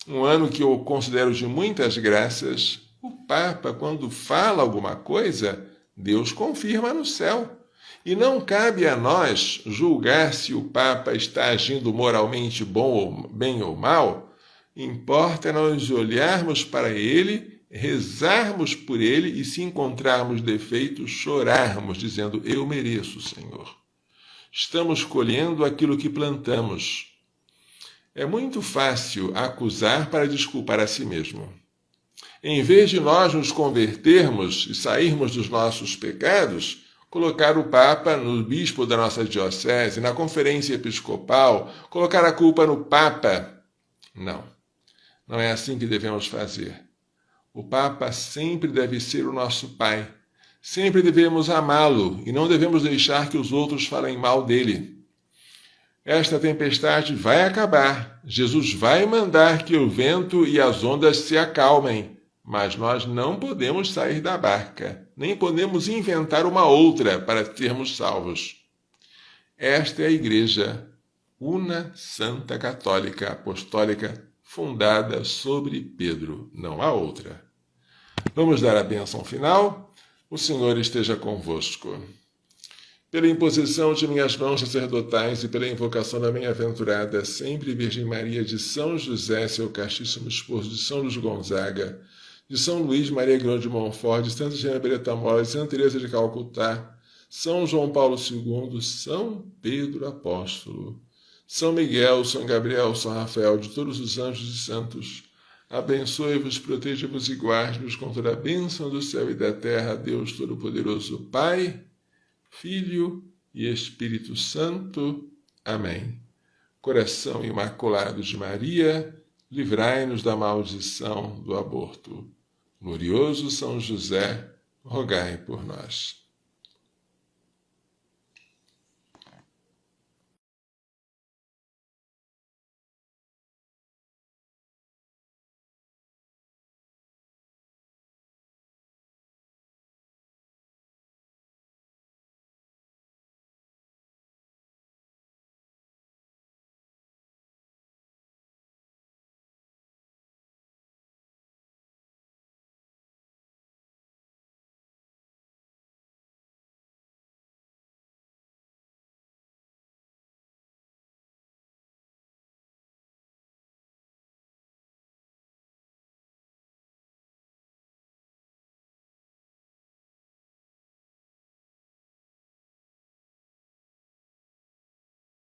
um ano que eu considero de muitas graças. O Papa, quando fala alguma coisa, Deus confirma no céu. E não cabe a nós julgar se o Papa está agindo moralmente bem ou mal. Importa nós olharmos para ele, rezarmos por ele e, se encontrarmos defeitos, chorarmos, dizendo, eu mereço, Senhor. Estamos colhendo aquilo que plantamos. É muito fácil acusar para desculpar a si mesmo. Em vez de nós nos convertermos e sairmos dos nossos pecados, colocar o Papa no bispo da nossa diocese, na conferência episcopal, colocar a culpa no Papa. Não, não é assim que devemos fazer. O Papa sempre deve ser o nosso Pai, Sempre devemos amá-lo e não devemos deixar que os outros falem mal dele. Esta tempestade vai acabar. Jesus vai mandar que o vento e as ondas se acalmem, mas nós não podemos sair da barca, nem podemos inventar uma outra para sermos salvos. Esta é a Igreja Una, Santa, Católica, Apostólica, fundada sobre Pedro. Não há outra. Vamos dar a bênção final? O Senhor esteja convosco. Pela imposição de minhas mãos sacerdotais e pela invocação da bem-aventurada sempre Virgem Maria de São José, seu castíssimo esposo, de São Luís Gonzaga, de São Luís Maria Grande de Montfort, de Santa Genevieve Mole, de Santa Teresa de Calcutá, São João Paulo II, São Pedro Apóstolo, São Miguel, São Gabriel, São Rafael, de todos os anjos e santos, abençoe-vos, proteja-vos e guarde-vos com toda a bênção do céu e da terra, Deus Todo-Poderoso, Pai, Filho e Espírito Santo. Amém. Coração Imaculado de Maria, livrai-nos da maldição do aborto. Glorioso São José, rogai por nós.